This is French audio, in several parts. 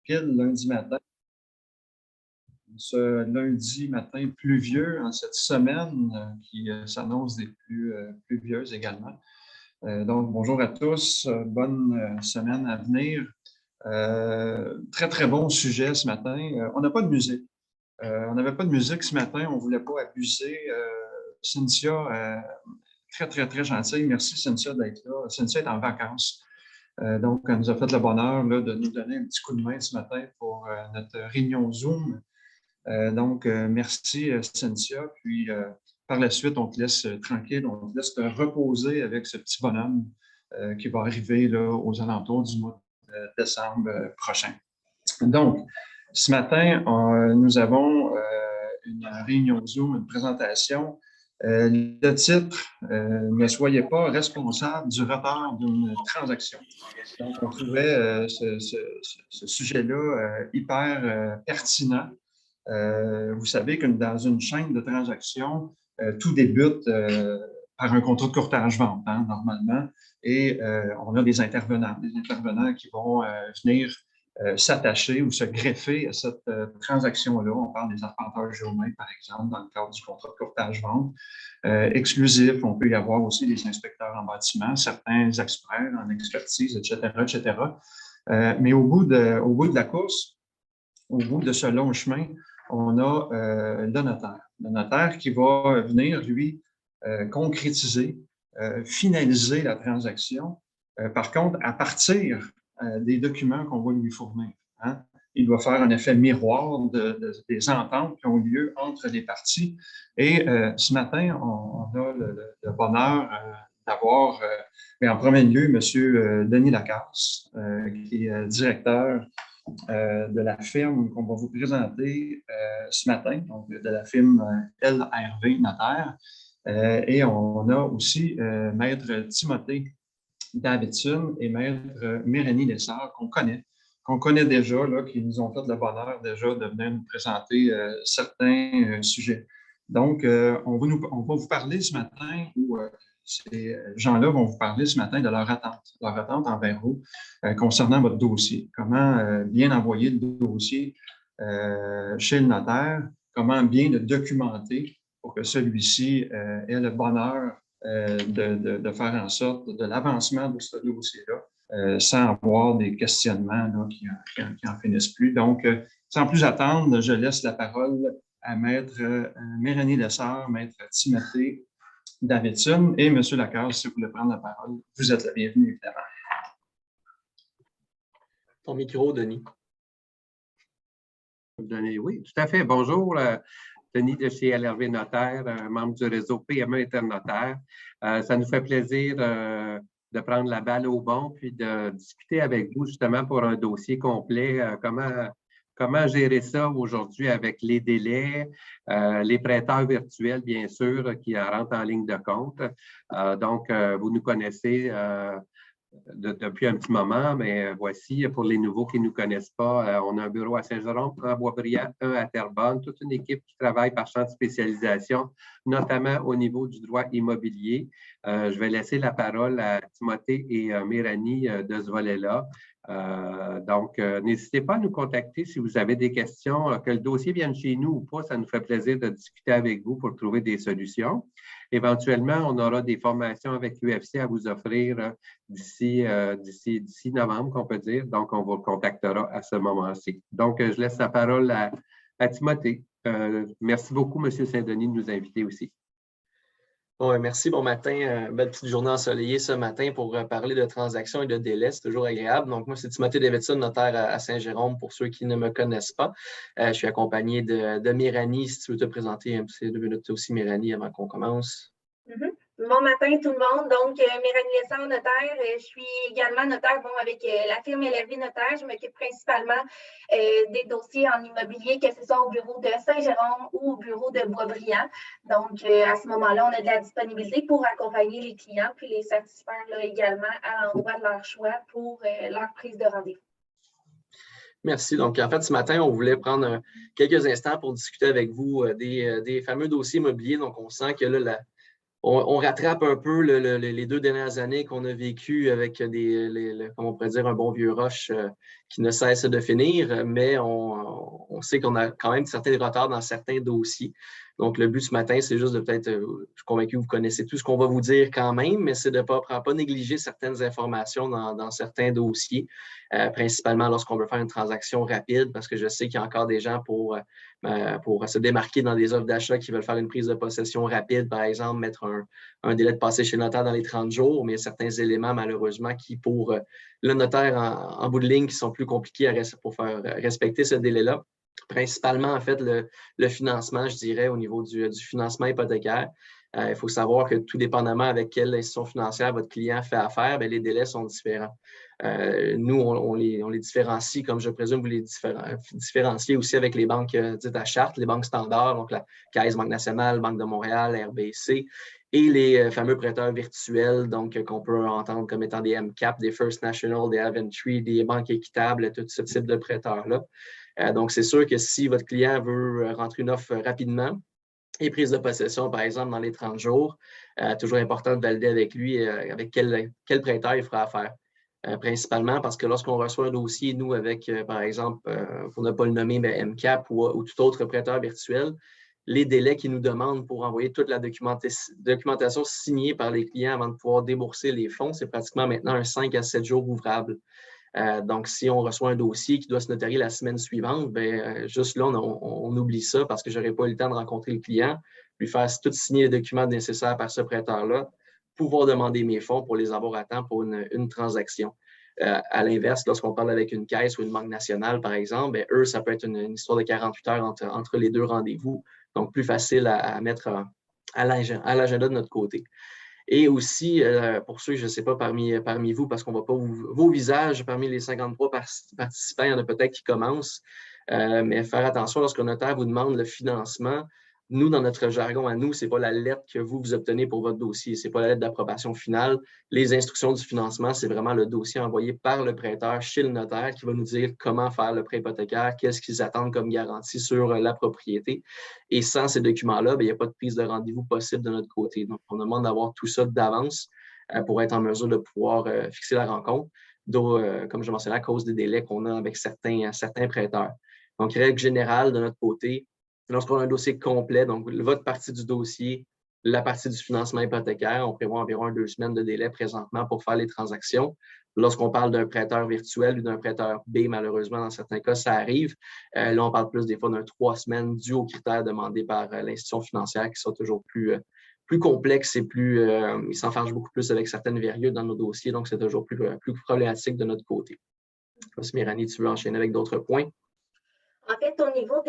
tranquille lundi matin. Ce lundi matin pluvieux en cette semaine qui s'annonce des plus pluvieuses également. Donc, bonjour à tous, bonne semaine à venir. Très, très bon sujet ce matin. On n'a pas de musique. On n'avait pas de musique ce matin, on ne voulait pas abuser. Cynthia, très, très, très gentille. Merci Cynthia d'être là. Cynthia est en vacances. Donc, elle nous a fait le bonheur là, de nous donner un petit coup de main ce matin pour notre réunion Zoom. Donc, merci Cynthia. Puis, par la suite, on te laisse tranquille, on te laisse te reposer avec ce petit bonhomme qui va arriver là, aux alentours du mois de décembre prochain. Donc, ce matin, nous avons une réunion Zoom, une présentation. Le titre, ne soyez pas responsable du retard d'une transaction. Donc, on trouvait ce sujet-là hyper pertinent. Vous savez que dans une chaîne de transactions, tout débute par un contrat de courtage-vente, hein, normalement, et on a des intervenants qui vont venir s'attacher ou se greffer à cette transaction-là. On parle des arpenteurs géomètres, par exemple, dans le cadre du contrat de courtage-vente. Exclusif, on peut y avoir aussi des inspecteurs en bâtiment, certains experts en expertise, etc., etc. Mais au bout de la course, au bout de ce long chemin, on a le notaire. Le notaire qui va venir, lui, concrétiser, finaliser la transaction. Par contre, à partir des documents qu'on va lui fournir, hein, il doit faire un effet miroir des ententes qui ont lieu entre les parties. Et ce matin, on a le bonheur d'avoir, en premier lieu, M. Denis Lacasse, qui est directeur de la firme qu'on va vous présenter ce matin, donc de la firme LRV Notaire. Et on a aussi Maître Timothée Davidson et Maître Méranie Lessard qu'on connaît déjà, là, qui nous ont fait le bonheur déjà de venir nous présenter certains sujets. Donc, on va vous parler ce matin, ou ces gens-là vont vous parler ce matin de leur attente envers vous concernant votre dossier. Comment bien envoyer le dossier chez le notaire, comment bien le documenter pour que celui-ci ait le bonheur de faire en sorte de l'avancement de ce dossier-là sans avoir des questionnements là, qui en finissent plus. Donc, sans plus attendre, je laisse la parole à Maître Méranie Lessard, Maître Timothée Davidson et M. Lacasse, si vous voulez prendre la parole. Vous êtes le bienvenu, évidemment. Ton micro, Denis. Oui, tout à fait. Bonjour, Denis de chez LRV Notaire, membre du réseau PME Internotaire. Ça nous fait plaisir de prendre la balle au bon puis de discuter avec vous justement pour un dossier complet. Comment gérer ça aujourd'hui avec les délais, les prêteurs virtuels, bien sûr, qui rentrent en ligne de compte. Donc, vous nous connaissez depuis un petit moment, mais voici, pour les nouveaux qui ne nous connaissent pas, on a un bureau à Saint-Jérôme, un à Boisbriand, un à Terrebonne, toute une équipe qui travaille par champ de spécialisation, notamment au niveau du droit immobilier. Je vais laisser la parole à Timothée et Méranie de ce volet-là. Donc, n'hésitez pas à nous contacter si vous avez des questions, que le dossier vienne chez nous ou pas, ça nous fait plaisir de discuter avec vous pour trouver des solutions. Éventuellement, on aura des formations avec l'UFC à vous offrir d'ici novembre, qu'on peut dire. Donc, on vous contactera à ce moment-ci. Donc, je laisse la parole à Timothée. Merci beaucoup, M. Saint-Denis, de nous inviter aussi. Bon, merci, bon matin. Belle petite journée ensoleillée ce matin pour parler de transactions et de délais. C'est toujours agréable. Donc, moi, c'est Timothée Davidson, notaire à Saint-Jérôme, pour ceux qui ne me connaissent pas. Je suis accompagné de Méranie. Si tu veux te présenter un petit 2 minutes aussi, Méranie, avant qu'on commence. Bon matin tout le monde, donc Méranie Lessard, notaire. Je suis également notaire avec la firme LRV Notaire. Je m'occupe principalement des dossiers en immobilier, que ce soit au bureau de Saint-Jérôme ou au bureau de Boisbriand. Donc, à ce moment-là, on a de la disponibilité pour accompagner les clients puis les satisfaire là, également à l'endroit de leur choix pour leur prise de rendez-vous. Merci. Donc, en fait, ce matin, on voulait prendre quelques instants pour discuter avec vous des fameux dossiers immobiliers. Donc, on sent que là, on rattrape un peu les 2 dernières années qu'on a vécues avec comme on pourrait dire, un bon vieux rush qui ne cesse de finir, mais on sait qu'on a quand même certains retards dans certains dossiers. Donc, le but ce matin, c'est juste de peut-être, je suis convaincu que vous connaissez tout ce qu'on va vous dire quand même, mais c'est de ne pas négliger certaines informations dans certains dossiers, principalement lorsqu'on veut faire une transaction rapide, parce que je sais qu'il y a encore des gens pour se démarquer dans des offres d'achat qui veulent faire une prise de possession rapide, par exemple, mettre un délai de passé chez le notaire dans les 30 jours, mais il y a certains éléments, malheureusement, qui, pour le notaire en bout de ligne, qui sont plus compliqués pour faire respecter ce délai-là. Principalement, en fait, le financement, je dirais, au niveau du financement hypothécaire. Il faut savoir que tout dépendamment avec quelle institution financière votre client fait affaire, bien, les délais sont différents. Nous, on les différencie, comme je présume, vous les différenciez aussi avec les banques dites à charte, les banques standards, donc la Caisse, Banque nationale, Banque de Montréal, RBC, et les fameux prêteurs virtuels, donc qu'on peut entendre comme étant des MCAP, des First National, des Aventry, des banques équitables, tout ce type de prêteurs-là. Donc, c'est sûr que si votre client veut rentrer une offre rapidement et prise de possession, par exemple, dans les 30 jours, toujours important de valider avec lui avec quel prêteur il fera affaire. Principalement parce que lorsqu'on reçoit un dossier, nous, avec, par exemple, pour ne pas le nommer, mais MCAP ou tout autre prêteur virtuel, les délais qu'ils nous demandent pour envoyer toute la documentation signée par les clients avant de pouvoir débourser les fonds, c'est pratiquement maintenant un 5 à 7 jours ouvrables. Donc, si on reçoit un dossier qui doit se notarier la semaine suivante, bien, juste là, on oublie ça parce que je n'aurai pas eu le temps de rencontrer le client, lui faire tout signer les documents nécessaires par ce prêteur-là, pouvoir demander mes fonds pour les avoir à temps pour une transaction. À l'inverse, lorsqu'on parle avec une caisse ou une banque nationale, par exemple, bien, eux, ça peut être une histoire de 48 heures entre les deux rendez-vous. Donc, plus facile à mettre à l'agenda de notre côté. Et aussi, pour ceux, je ne sais pas, parmi vous, parce qu'on ne voit pas vos visages, parmi les 53 participants, il y en a peut-être qui commencent, mais faire attention lorsqu'un notaire vous demande le financement. Nous, dans notre jargon à nous, ce n'est pas la lettre que vous obtenez pour votre dossier, ce n'est pas la lettre d'approbation finale. Les instructions du financement, c'est vraiment le dossier envoyé par le prêteur chez le notaire qui va nous dire comment faire le prêt hypothécaire, qu'est-ce qu'ils attendent comme garantie sur la propriété. Et sans ces documents-là, bien, il n'y a pas de prise de rendez-vous possible de notre côté. Donc, on demande d'avoir tout ça d'avance pour être en mesure de pouvoir fixer la rencontre, comme je mentionnais, à cause des délais qu'on a avec certains prêteurs. Donc, règle générale de notre côté, lorsqu'on a un dossier complet, donc votre partie du dossier, la partie du financement hypothécaire, on prévoit environ 2 semaines de délai présentement pour faire les transactions. Lorsqu'on parle d'un prêteur virtuel ou d'un prêteur B, malheureusement, dans certains cas, ça arrive. Là, on parle plus des fois d'un 3 semaines dû aux critères demandés par l'institution financière qui sont toujours plus complexes et ils s'enfargent beaucoup plus avec certaines verrouilles dans nos dossiers, donc c'est toujours plus problématique de notre côté. Si Méranie, tu veux enchaîner avec d'autres points? En fait, au niveau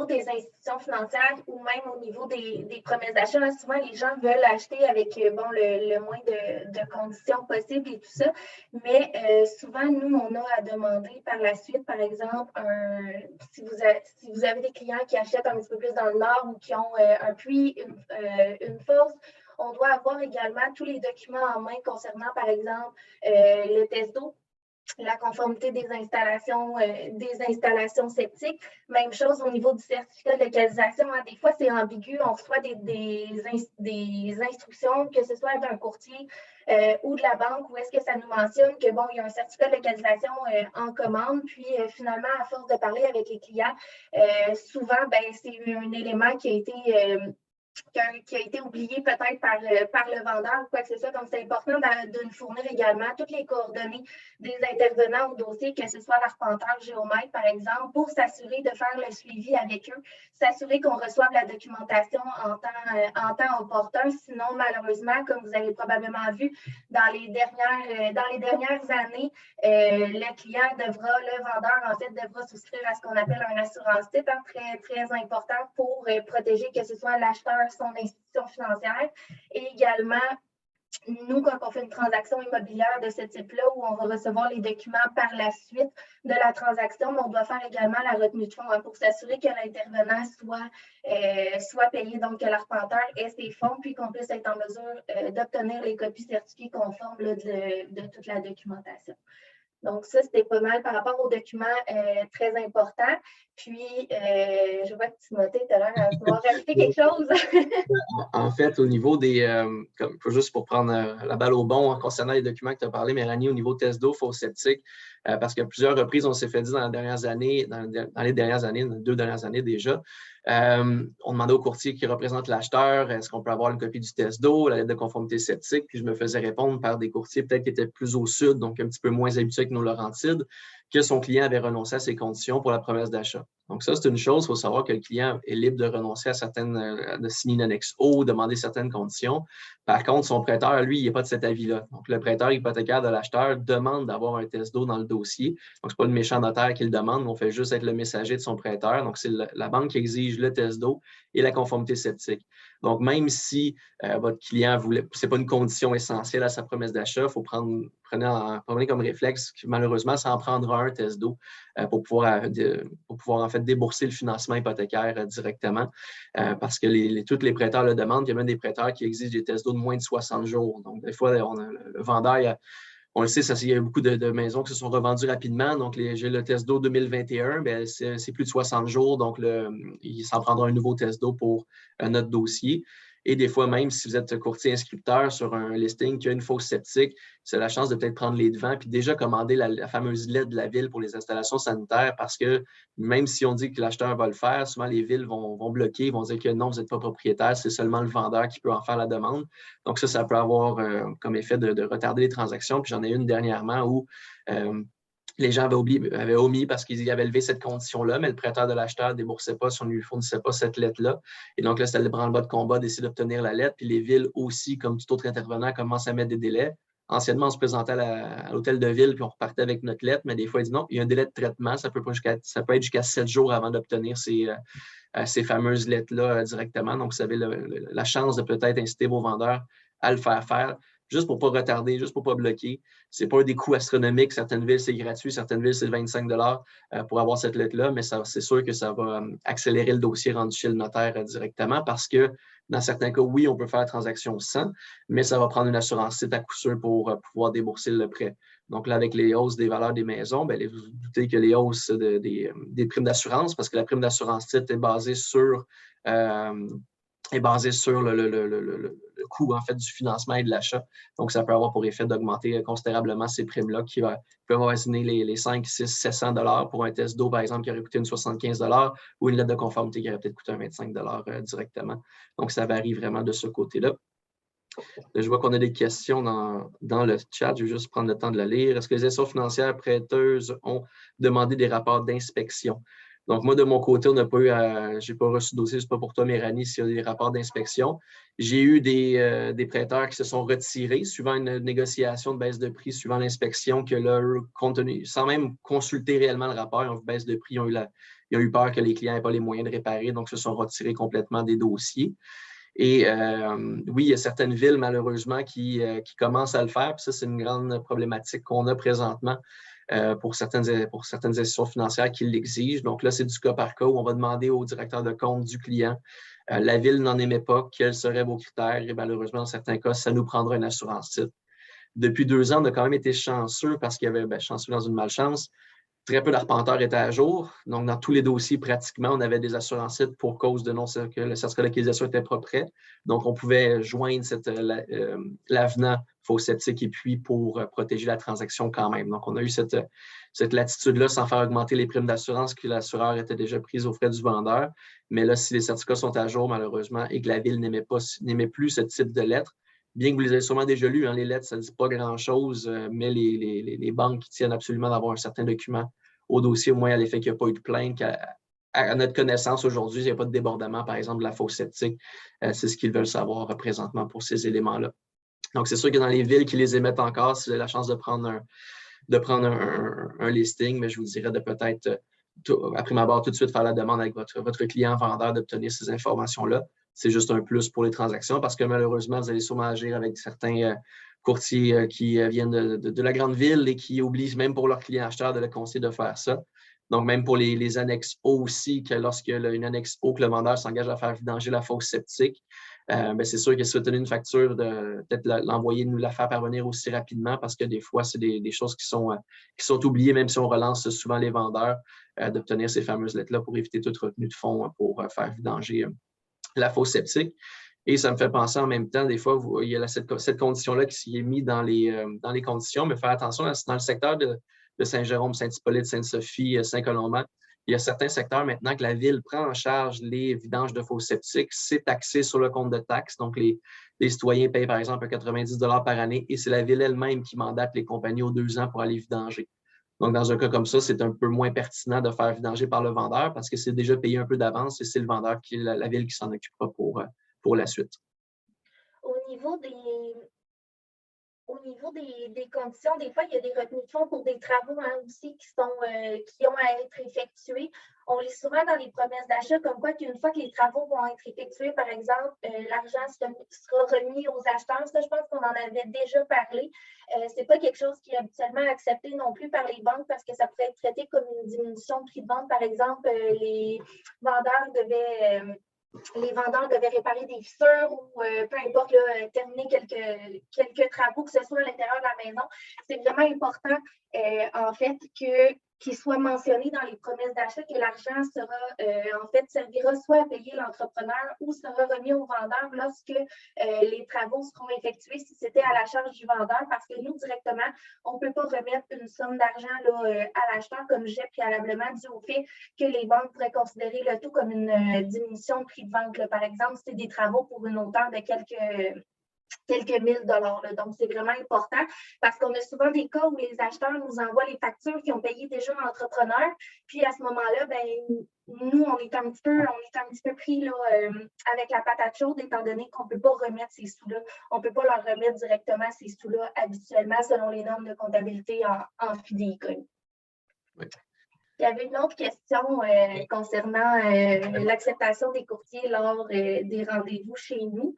des institutions financières ou même au niveau des promesses d'achat, souvent les gens veulent acheter avec le moins de conditions possibles et tout ça. Mais souvent, nous, on a à demander par la suite, par exemple, si vous avez des clients qui achètent un petit peu plus dans le nord ou qui ont un puits, une fosse, on doit avoir également tous les documents en main concernant, par exemple, le test d'eau, la conformité des installations septiques. Même chose au niveau du certificat de localisation. Des fois, c'est ambigu. On reçoit des instructions, que ce soit d'un courtier ou de la banque, où est-ce que ça nous mentionne que, bon, il y a un certificat de localisation en commande. Puis, finalement, à force de parler avec les clients, souvent, ben, c'est un élément qui a été oublié peut-être par le vendeur ou quoi que ce soit. Donc, c'est important de nous fournir également toutes les coordonnées des intervenants au dossier, que ce soit l'arpenteur, géomètre, par exemple, pour s'assurer de faire le suivi avec eux, s'assurer qu'on reçoive la documentation en temps opportun. Sinon, malheureusement, comme vous avez probablement vu, dans les dernières années, le vendeur, en fait, devra souscrire à ce qu'on appelle un assurance type, très, très important pour protéger que ce soit l'acheteur, son institution financière, et également, nous, quand on fait une transaction immobilière de ce type-là, où on va recevoir les documents par la suite de la transaction, mais on doit faire également la retenue de fonds pour s'assurer que l'intervenant soit payé, donc que l'arpenteur ait ses fonds, puis qu'on puisse être en mesure d'obtenir les copies certifiées conformes de toute la documentation. Donc, ça, c'était pas mal par rapport aux documents très importants. Puis, je vois que Timothée, tu as l'air à vouloir rajouter quelque chose. En fait, au niveau des, juste pour prendre la balle au bon concernant les documents que tu as parlé, Mélanie, au niveau test d'eau, fosse septique, parce qu'à plusieurs reprises, on s'est fait dire dans les dernières années, dans les 2 dernières années déjà, on demandait au courtier qui représente l'acheteur, est-ce qu'on peut avoir une copie du test d'eau, la lettre de conformité septique, puis je me faisais répondre par des courtiers peut-être qui étaient plus au sud, donc un petit peu moins habitués que nos Laurentides, que son client avait renoncé à ses conditions pour la promesse d'achat. Donc ça, c'est une chose, il faut savoir que le client est libre de renoncer à certaines, de signer une annexe O, demander certaines conditions. Par contre, son prêteur, lui, il n'est pas de cet avis-là. Donc le prêteur hypothécaire de l'acheteur demande d'avoir un test d'eau dans le dossier. Donc, ce n'est pas le méchant notaire qui le demande, on fait juste être le messager de son prêteur. Donc, c'est la banque qui exige le test d'eau et la conformité septique. Donc, même si votre client voulait, ce n'est pas une condition essentielle à sa promesse d'achat, il faut prenez comme réflexe que malheureusement, ça en prendra un test d'eau pour pouvoir en fait débourser le financement hypothécaire directement parce que tous les prêteurs le demandent. Il y a même des prêteurs qui exigent des tests d'eau de moins de 60 jours. Donc, des fois, le vendeur, on le sait, il y a beaucoup de maisons qui se sont revendues rapidement. Donc, j'ai le test d'eau 2021, c'est plus de 60 jours. Donc, il s'en prendra un nouveau test d'eau pour notre dossier. Et des fois, même si vous êtes courtier inscripteur sur un listing qui a une fosse septique, c'est la chance de peut-être prendre les devants puis déjà commander la fameuse lettre de la ville pour les installations sanitaires parce que même si on dit que l'acheteur va le faire, souvent les villes vont bloquer, vont dire que non, vous n'êtes pas propriétaire, c'est seulement le vendeur qui peut en faire la demande. Donc ça peut avoir comme effet de retarder les transactions. Puis j'en ai une dernièrement où les gens avaient omis parce qu'ils avaient levé cette condition-là, mais le prêteur de l'acheteur ne déboursait pas si on ne lui fournissait pas cette lettre-là. Et donc là, c'était le branle-bas de combat d'essayer d'obtenir la lettre. Puis les villes aussi, comme tout autre intervenant, commencent à mettre des délais. Anciennement, on se présentait à l'hôtel de ville puis on repartait avec notre lettre, mais des fois, ils disent non, il y a un délai de traitement. Ça peut être jusqu'à 7 jours avant d'obtenir ces fameuses lettres-là directement. Donc, vous avez la chance de peut-être inciter vos vendeurs à le faire. Juste pour ne pas retarder, juste pour ne pas bloquer. Ce n'est pas des coûts astronomiques. Certaines villes, c'est gratuit. Certaines villes, c'est 25 pour avoir cette lettre-là, mais c'est sûr que ça va accélérer le dossier rendu chez le notaire directement parce que dans certains cas, oui, on peut faire la transaction sans, mais ça va prendre une assurance site à coup sûr pour pouvoir débourser le prêt. Donc là, avec les hausses des valeurs des maisons, vous vous doutez que les hausses des primes d'assurance, parce que la prime d'assurance site est basée sur le coût en fait, du financement et de l'achat. Donc, ça peut avoir pour effet d'augmenter considérablement ces primes-là qui peuvent avoisiner les 5, 6, 700 $ pour un test d'eau, par exemple, qui aurait coûté une 75 $ ou une lettre de conformité qui aurait peut-être coûté un 25 $ directement. Donc, ça varie vraiment de ce côté-là. Là, je vois qu'on a des questions dans le chat. Je vais juste prendre le temps de la lire. Est-ce que les institutions financières prêteuses ont demandé des rapports d'inspection? Donc, moi, de mon côté, je n'ai pas reçu de dossier, ce n'est pas pour toi, Méranie, s'il y a des rapports d'inspection. J'ai eu des prêteurs qui se sont retirés suivant une négociation de baisse de prix, suivant l'inspection, que leur contenu, sans même consulter réellement le rapport, ils ont vu baisse de prix, ils ont eu peur que les clients n'aient pas les moyens de réparer, donc se sont retirés complètement des dossiers. Et oui, il y a certaines villes, malheureusement, qui commencent à le faire. Puis ça, c'est une grande problématique qu'on a présentement pour certaines institutions financières qui l'exigent. Donc là, c'est du cas par cas où on va demander au directeur de compte du client. La ville n'en aimait pas, quels seraient vos critères? Et malheureusement, dans certains cas, ça nous prendra une assurance site. Depuis 2 ans, on a quand même été chanceux parce qu'il y avait chanceux dans une malchance. Très peu d'arpenteurs étaient à jour. Donc, dans tous les dossiers, pratiquement, on avait des assurances pour cause de que le certificat d'acquisition était pas prêt. Donc, on pouvait joindre l'avenant faux septique et puis pour protéger la transaction quand même. Donc, on a eu cette latitude-là sans faire augmenter les primes d'assurance que l'assureur était déjà prise aux frais du vendeur. Mais là, si les certificats sont à jour, malheureusement, et que la ville n'aimait plus ce type de lettres, bien que vous les ayez sûrement déjà lues, les lettres, ça ne dit pas grand-chose, mais les banques qui tiennent absolument d'avoir un certain document au dossier, au moins à l'effet qu'il n'y a pas eu de plainte. À notre connaissance, aujourd'hui, il n'y a pas de débordement, par exemple, de la fosse septique. C'est ce qu'ils veulent savoir présentement pour ces éléments-là. Donc, c'est sûr que dans les villes qui les émettent encore, si vous avez la chance de prendre un listing, mais je vous dirais de peut-être, après m'abord, tout de suite faire la demande avec votre client vendeur d'obtenir ces informations-là. C'est juste un plus pour les transactions parce que malheureusement, vous allez sûrement agir avec certains courtiers qui viennent de la grande ville et qui obligent même pour leurs clients acheteurs de le conseiller de faire ça. Donc, même pour les annexes O aussi, que lorsqu'il y a une annexe O que le vendeur s'engage à faire vidanger la fosse septique, c'est sûr que si vous tenez une facture, peut-être l'envoyer, nous la faire parvenir aussi rapidement parce que des fois, c'est des choses qui sont oubliées, même si on relance souvent les vendeurs, d'obtenir ces fameuses lettres-là pour éviter toute retenue de fonds pour faire vidanger la fosse septique. Et ça me fait penser en même temps, des fois, il y a cette condition-là qui s'y est mise dans les conditions, mais faire attention, dans le secteur de Saint-Jérôme, Saint-Hippolyte, Sainte-Sophie, Saint-Colomban, il y a certains secteurs maintenant que la ville prend en charge les vidanges de fosses septiques. C'est taxé sur le compte de taxes. Donc, les citoyens payent, par exemple, 90 $ par année et c'est la ville elle-même qui mandate les compagnies aux 2 ans pour aller vidanger. Donc, dans un cas comme ça, c'est un peu moins pertinent de faire vidanger par le vendeur parce que c'est déjà payé un peu d'avance et c'est le vendeur la ville qui s'en occupera pour la suite. Au niveau des conditions, des fois, il y a des retenues de fonds pour des travaux aussi qui ont à être effectués. On lit souvent dans les promesses d'achat comme quoi qu'une fois que les travaux vont être effectués, par exemple, l'argent sera remis aux acheteurs. Ça, je pense qu'on en avait déjà parlé. Ce n'est pas quelque chose qui est habituellement accepté non plus par les banques parce que ça pourrait être traité comme une diminution de prix de vente. Par exemple, les vendeurs devaient réparer des fissures ou peu importe, là, terminer quelques travaux, que ce soit à l'intérieur de la maison. C'est vraiment important, en fait, qu'il soit mentionné dans les promesses d'achat que l'argent servira soit à payer l'entrepreneur ou sera remis au vendeur lorsque les travaux seront effectués si c'était à la charge du vendeur, parce que nous, directement, on ne peut pas remettre une somme d'argent à l'acheteur comme jet préalablement dû au fait que les banques pourraient considérer le tout comme une diminution de prix de vente. Là. Par exemple, c'est des travaux pour une hauteur de quelques $1000. Là. Donc, c'est vraiment important parce qu'on a souvent des cas où les acheteurs nous envoient les factures qui ont payé déjà l'entrepreneur. Puis, à ce moment-là, nous, on est un petit peu pris là, avec la patate chaude, étant donné qu'on ne peut pas remettre ces sous-là. On ne peut pas leur remettre directement ces sous-là habituellement selon les normes de comptabilité en fidéicommis. Oui. Il y avait une autre question concernant l'acceptation des courtiers lors des rendez-vous chez nous.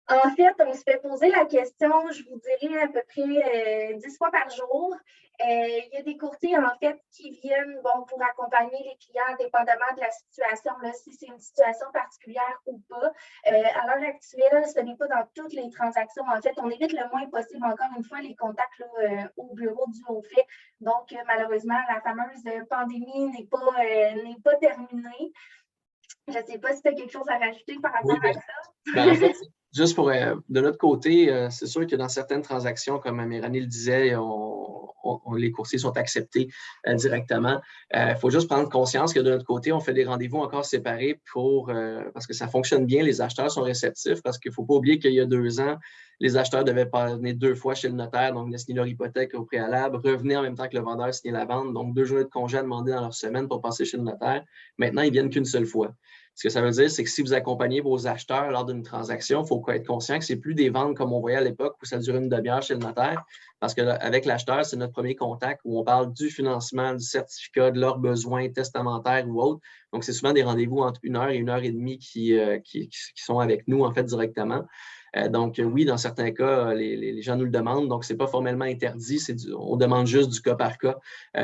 En fait, on se fait poser la question, je vous dirais à peu près 10 fois par jour. Il y a des courtiers, en fait, qui viennent pour accompagner les clients, dépendamment de la situation, là, si c'est une situation particulière ou pas. À l'heure actuelle, ce n'est pas dans toutes les transactions. En fait, on évite le moins possible, encore une fois, les contacts là, au bureau du au fait. Donc, malheureusement, la fameuse pandémie n'est pas terminée. Je ne sais pas si tu as quelque chose à rajouter par rapport à ça. En fait, juste de notre côté, c'est sûr que dans certaines transactions, comme Méranie le disait, les courtiers sont acceptés directement. Il faut juste prendre conscience que de notre côté, on fait des rendez-vous encore séparés parce que ça fonctionne bien, les acheteurs sont réceptifs, parce qu'il ne faut pas oublier qu'il y a 2 ans, les acheteurs devaient venir 2 fois chez le notaire, donc signer leur hypothèque au préalable, revenir en même temps que le vendeur signer la vente, donc 2 journées de congé à demander dans leur semaine pour passer chez le notaire. Maintenant, ils ne viennent qu'une seule fois. Ce que ça veut dire, c'est que si vous accompagnez vos acheteurs lors d'une transaction, il faut être conscient que ce n'est plus des ventes comme on voyait à l'époque où ça durait une demi-heure chez le notaire, parce qu'avec l'acheteur, c'est notre premier contact où on parle du financement, du certificat, de leurs besoins testamentaires ou autres. Donc, c'est souvent des rendez-vous entre 1 heure et 1h30 qui sont avec nous, en fait, directement. Donc, oui, dans certains cas, les gens nous le demandent. Donc, ce n'est pas formellement interdit. On demande juste du cas par cas.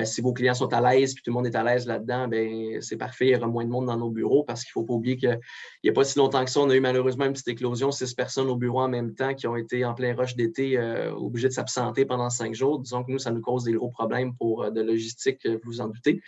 Si vos clients sont à l'aise puis tout le monde est à l'aise là-dedans, bien, c'est parfait. Il y aura moins de monde dans nos bureaux parce qu'il ne faut pas oublier qu'il n'y a pas si longtemps que ça, on a eu malheureusement une petite éclosion, 6 personnes au bureau en même temps qui ont été en plein rush d'été obligées de s'absenter pendant 5 jours. Disons que nous, ça nous cause des gros problèmes de logistique, vous vous en doutez.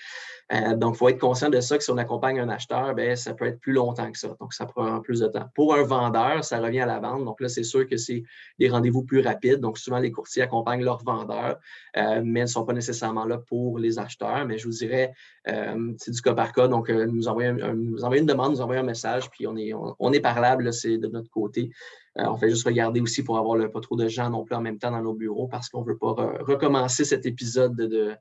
Donc, il faut être conscient de ça, que si on accompagne un acheteur, bien, ça peut être plus longtemps que ça. Donc, ça prend plus de temps. Pour un vendeur, ça revient à la vente. Donc là, c'est sûr que c'est des rendez-vous plus rapides. Donc, souvent, les courtiers accompagnent leurs vendeurs, mais ils ne sont pas nécessairement là pour les acheteurs. Mais je vous dirais, c'est du cas par cas. Donc, nous envoyer une demande, nous envoyer un message, puis on est parlable, c'est de notre côté. On fait juste regarder aussi pour avoir pas trop de gens non plus en même temps dans nos bureaux parce qu'on ne veut pas recommencer cet épisode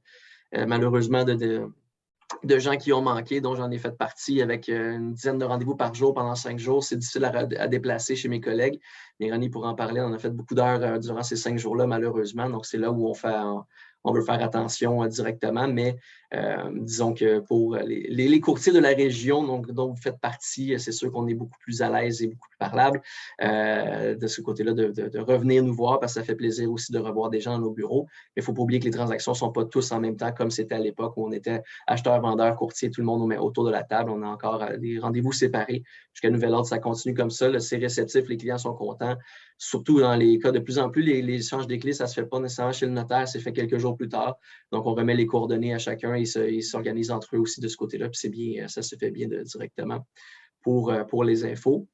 malheureusement de gens qui ont manqué, dont j'en ai fait partie avec une dizaine de rendez-vous par jour pendant 5 jours. C'est difficile à déplacer chez mes collègues. Méranie pourra en parler. On a fait beaucoup d'heures durant ces 5 jours-là, malheureusement. Donc, c'est là où on on veut faire attention directement, mais disons que pour les courtiers de la région dont vous faites partie, c'est sûr qu'on est beaucoup plus à l'aise et beaucoup plus parlable de ce côté-là de revenir nous voir parce que ça fait plaisir aussi de revoir des gens dans nos bureaux. Mais il ne faut pas oublier que les transactions ne sont pas tous en même temps comme c'était à l'époque où on était acheteur, vendeur, courtier, tout le monde autour de la table. On a encore des rendez-vous séparés. Jusqu'à nouvel ordre, ça continue comme ça. C'est réceptif, les clients sont contents. Surtout dans les cas de plus en plus, les échanges des clés, ça ne se fait pas nécessairement chez le notaire, c'est fait quelques jours plus tard. Donc, on remet les coordonnées à chacun et ils s'organisent entre eux aussi de ce côté-là. Puis c'est bien, ça se fait bien directement pour les infos.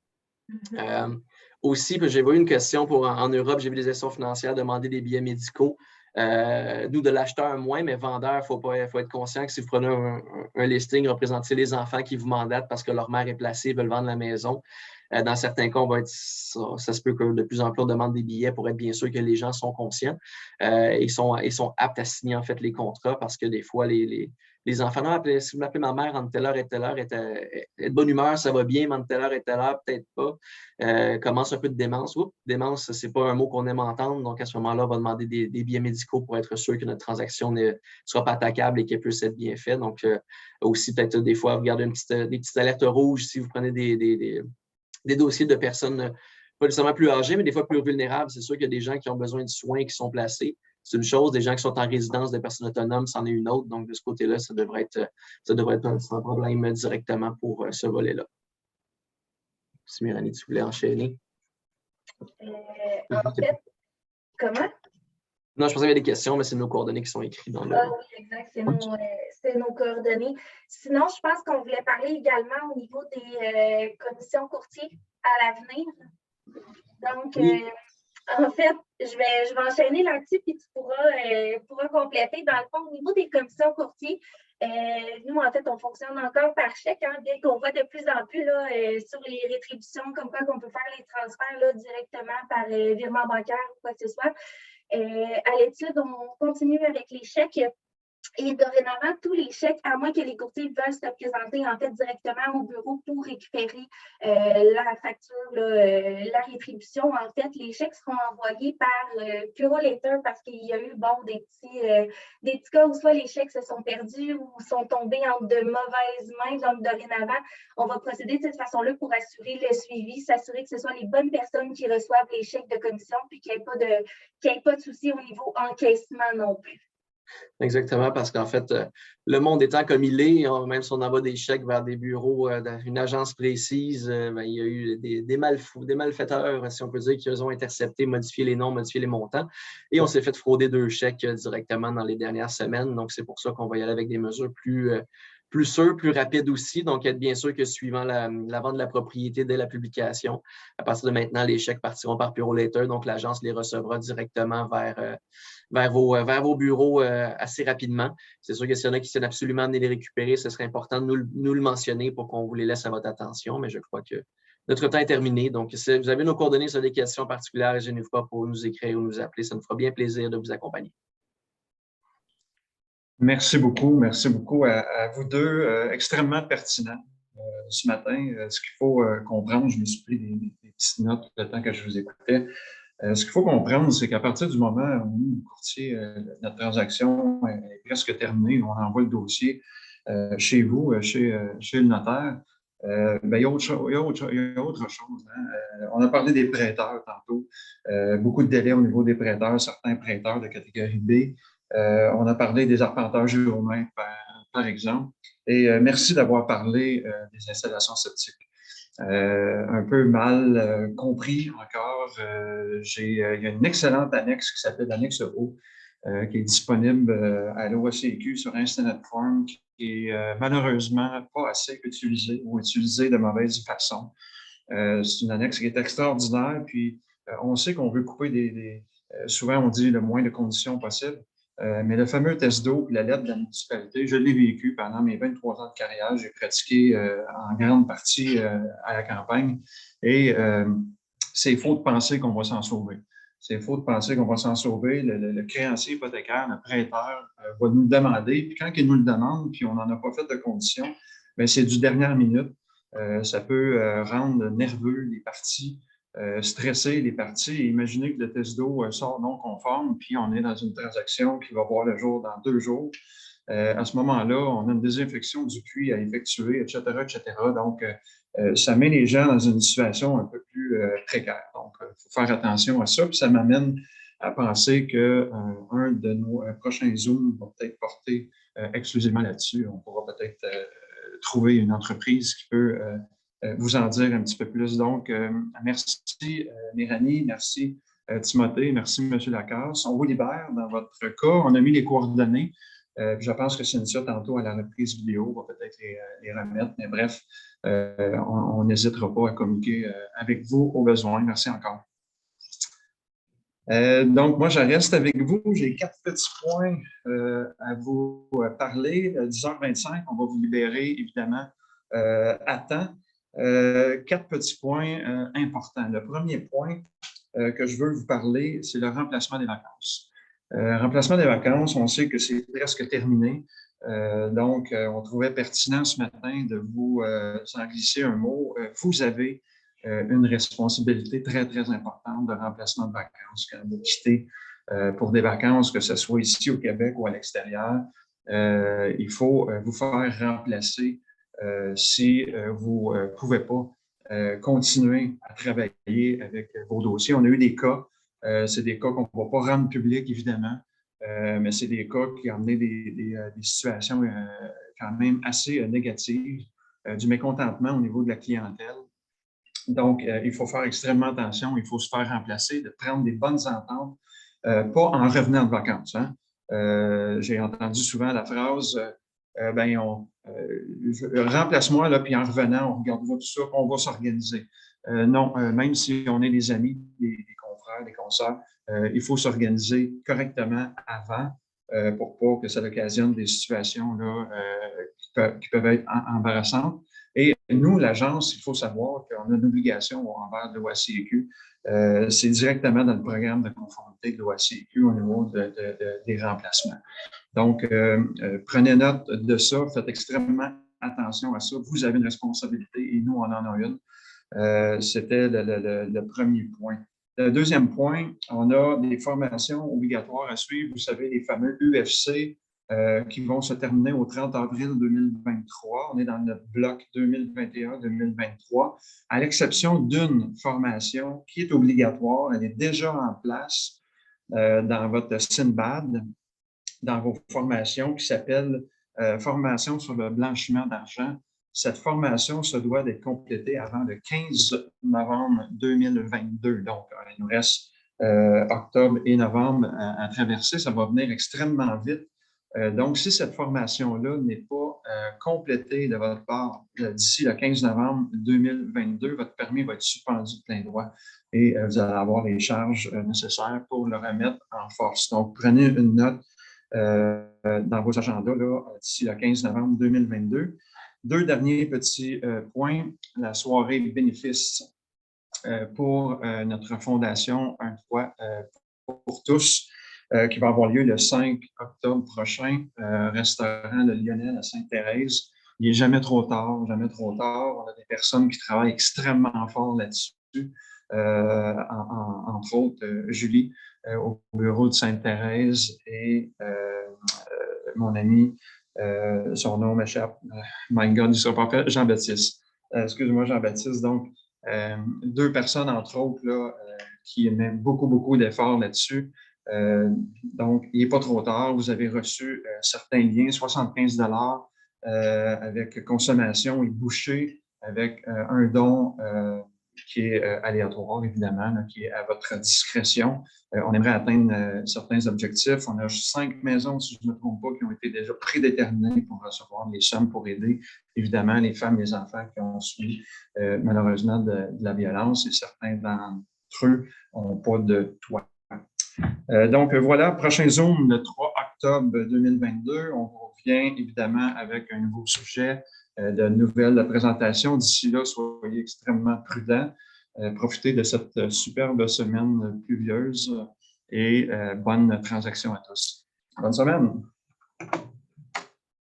Aussi, j'ai vu une question en Europe, j'ai vu des institutions financières demander des billets médicaux. Nous, de l'acheteur, moins, mais vendeur, il faut être conscient que si vous prenez un listing, représentez les enfants qui vous mandatent parce que leur mère est placée, veulent vendre la maison. Dans certains cas, ça se peut que de plus en plus on demande des billets pour être bien sûr que les gens sont conscients et sont aptes à signer en fait les contrats parce que des fois, les enfants, non, si vous m'appelez ma mère entre telle heure et telle heure, elle est de bonne humeur, ça va bien, mais entre telle heure et telle heure, peut-être pas. Commence un peu de démence. Oups, démence, ce n'est pas un mot qu'on aime entendre. Donc, à ce moment-là, on va demander des billets médicaux pour être sûr que notre transaction ne sera pas attaquable et qu'elle puisse être bien faite. Donc, aussi, peut-être des fois, regarder des petites alertes rouges si vous prenez des dossiers de personnes pas nécessairement plus âgées, mais des fois plus vulnérables. C'est sûr qu'il y a des gens qui ont besoin de soins qui sont placés. C'est une chose. Des gens qui sont en résidence de personnes autonomes, c'en est une autre. Donc, de ce côté-là, ça devrait être sans problème directement pour ce volet-là. Si Mélanie, tu voulais enchaîner. En fait, comment? Non, je pensais qu'il y avait des questions, mais c'est nos coordonnées qui sont écrites dans le... Ah oui, exact, c'est nos coordonnées. Sinon, je pense qu'on voulait parler également au niveau des commissions courtiers à l'avenir. Donc, oui. En fait, je vais enchaîner là-dessus, puis tu pourras compléter. Dans le fond, au niveau des commissions courtiers, nous, en fait, on fonctionne encore par chèque, hein, bien qu'on voit de plus en plus là, sur les rétributions, comme quoi qu'on peut faire les transferts là, directement par virement bancaire ou quoi que ce soit. À l'étude, on continue avec les chèques. Et dorénavant, tous les chèques, à moins que les courtiers veulent se présenter en fait directement au bureau pour récupérer la facture, la rétribution, en fait, les chèques seront envoyés par Purolator parce qu'il y a eu des petits cas où soit les chèques se sont perdus ou sont tombés entre de mauvaises mains. Donc, dorénavant, on va procéder de cette façon-là pour assurer le suivi, s'assurer que ce soit les bonnes personnes qui reçoivent les chèques de commission puis qu'il n'y ait pas de souci au niveau encaissement non plus. Exactement, parce qu'en fait, le monde étant comme il est, même si on envoie des chèques vers des bureaux d'une agence précise, il y a eu des malfaiteurs, si on peut dire, qui ont intercepté, modifié les noms, modifié les montants. Et on s'est fait frauder 2 chèques directement dans les dernières semaines. Donc, c'est pour ça qu'on va y aller avec des mesures plus sûres, plus rapides aussi. Donc, être bien sûr que suivant la vente de la propriété dès la publication, à partir de maintenant, les chèques partiront par Purolator. Donc, l'agence les recevra directement vers vos bureaux assez rapidement. C'est sûr que s'il y en a qui tiennent absolument à venir les récupérer, ce serait important de nous le mentionner pour qu'on vous les laisse à votre attention, mais je crois que notre temps est terminé. Donc, si vous avez nos coordonnées sur des questions particulières, gênez-vous pas pour nous écrire ou nous appeler. Ça nous fera bien plaisir de vous accompagner. Merci beaucoup à vous deux, extrêmement pertinent ce matin. Ce qu'il faut comprendre, je me suis pris des petites notes le temps que je vous écoutais. Ce qu'il faut comprendre, c'est qu'à partir du moment où nous, courtier, notre transaction est presque terminée, on envoie le dossier chez vous, chez le notaire, il y a autre chose. Hein. On a parlé des prêteurs tantôt. Beaucoup de délais au niveau des prêteurs, certains prêteurs de catégorie B. On a parlé des arpenteurs géomètres, par exemple. Et merci d'avoir parlé des installations septiques. Un peu mal compris encore. Il y a une excellente annexe qui s'appelle l'annexe O, qui est disponible à l'OACQ sur Internet Form, qui est malheureusement pas assez utilisée ou utilisée de mauvaise façon. C'est une annexe qui est extraordinaire, puis on sait qu'on veut couper souvent on dit le moins de conditions possible. Mais le fameux test d'eau et la lettre de la municipalité, je l'ai vécu pendant mes 23 ans de carrière. J'ai pratiqué en grande partie à la campagne et c'est faux de penser qu'on va s'en sauver. C'est faux de penser qu'on va s'en sauver. Le créancier hypothécaire, le prêteur va nous le demander. Puis quand il nous le demande, puis on n'en a pas fait de conditions, bien, c'est du dernière minute. Ça peut rendre nerveux les parties. stresser les parties. Imaginez que le test d'eau sort non conforme, puis on est dans une transaction qui va voir le jour dans 2 jours. À ce moment-là, on a une désinfection du puits à effectuer, etc., etc. Donc, ça met les gens dans une situation un peu plus précaire. Donc, il faut faire attention à ça. Puis ça m'amène à penser qu'un de nos prochains Zooms va peut-être porter exclusivement là-dessus. On pourra peut-être trouver une entreprise qui peut vous en dire un petit peu plus. Donc, merci Méranie, merci Timothée, merci M. Lacasse. On vous libère dans votre cas. On a mis les coordonnées. Je pense que Cynthia, tantôt, à la reprise vidéo, va peut-être les remettre. Mais bref, on n'hésitera pas à communiquer avec vous au besoin. Merci encore. Donc, moi, je reste avec vous. J'ai 4 petits points à vous parler. 10h25, on va vous libérer, évidemment, à temps. 4 petits points importants. Le premier point que je veux vous parler, c'est le remplacement des vacances. Remplacement des vacances, on sait que c'est presque terminé. Donc, on trouvait pertinent ce matin de vous en glisser un mot. Vous avez une responsabilité très, très importante de remplacement de vacances. Quand vous quittez pour des vacances, que ce soit ici au Québec ou à l'extérieur, il faut vous faire remplacer si vous ne pouvez pas continuer à travailler avec vos dossiers. On a eu des cas, c'est des cas qu'on ne va pas rendre publics, évidemment, mais c'est des cas qui ont amené des situations quand même assez négatives, du mécontentement au niveau de la clientèle. Donc, il faut faire extrêmement attention, il faut se faire remplacer, de prendre des bonnes ententes, pas en revenant de vacances. Hein. J'ai entendu souvent la phrase remplace-moi, là, puis en revenant, on regardera tout ça, on va s'organiser. Non, même si on est des amis, des confrères, des consoeurs, il faut s'organiser correctement avant pour pas que ça occasionne des situations là, qui peuvent être embarrassantes. Et nous, l'agence, il faut savoir qu'on a une obligation envers l'OACQ. C'est directement dans le programme de conformité de l'OACQ au niveau des remplacements. Donc, prenez note de ça, faites extrêmement attention à ça. Vous avez une responsabilité et nous, on en a une. C'était le premier point. Le deuxième point, on a des formations obligatoires à suivre. Vous savez, les fameux UFC qui vont se terminer au 30 avril 2023. On est dans notre bloc 2021-2023, à l'exception d'une formation qui est obligatoire. Elle est déjà en place dans votre SINBAD, dans vos formations, qui s'appelle Formation sur le blanchiment d'argent. Cette formation se doit d'être complétée avant le 15 novembre 2022. Donc, il nous reste octobre et novembre à traverser. Ça va venir extrêmement vite. Donc, si cette formation-là n'est pas complétée de votre part d'ici le 15 novembre 2022, votre permis va être suspendu de plein droit et vous allez avoir les charges nécessaires pour le remettre en force. Donc, prenez une note dans vos agendas d'ici le 15 novembre 2022. 2 derniers petits points. La soirée bénéfice pour notre fondation Un Toit pour tous, qui va avoir lieu le 5 octobre prochain, restaurant Le Lionel à Sainte-Thérèse. Il n'est jamais trop tard, jamais trop tard. On a des personnes qui travaillent extrêmement fort là-dessus, entre autres Julie au bureau de Sainte-Thérèse et mon ami, son nom m'échappe, my God, il ne sera pas fait, Jean-Baptiste. Excuse-moi, Jean-Baptiste. Donc, 2 personnes, entre autres, là, qui mettent beaucoup, beaucoup d'efforts là-dessus. Donc, il n'est pas trop tard. Vous avez reçu certains liens, 75 $ avec consommation et boucher, avec un don qui est aléatoire, évidemment, là, qui est à votre discrétion. On aimerait atteindre certains objectifs. On a 5 maisons, si je ne me trompe pas, qui ont été déjà prédéterminées pour recevoir les sommes pour aider, évidemment, les femmes et les enfants qui ont subi malheureusement de la violence, et certains d'entre eux n'ont pas de toit. Donc, voilà, prochain Zoom, le 3 octobre 2022. On revient évidemment avec un nouveau sujet de nouvelles présentations. D'ici là, soyez extrêmement prudents. Profitez de cette superbe semaine pluvieuse et bonne transaction à tous. Bonne semaine!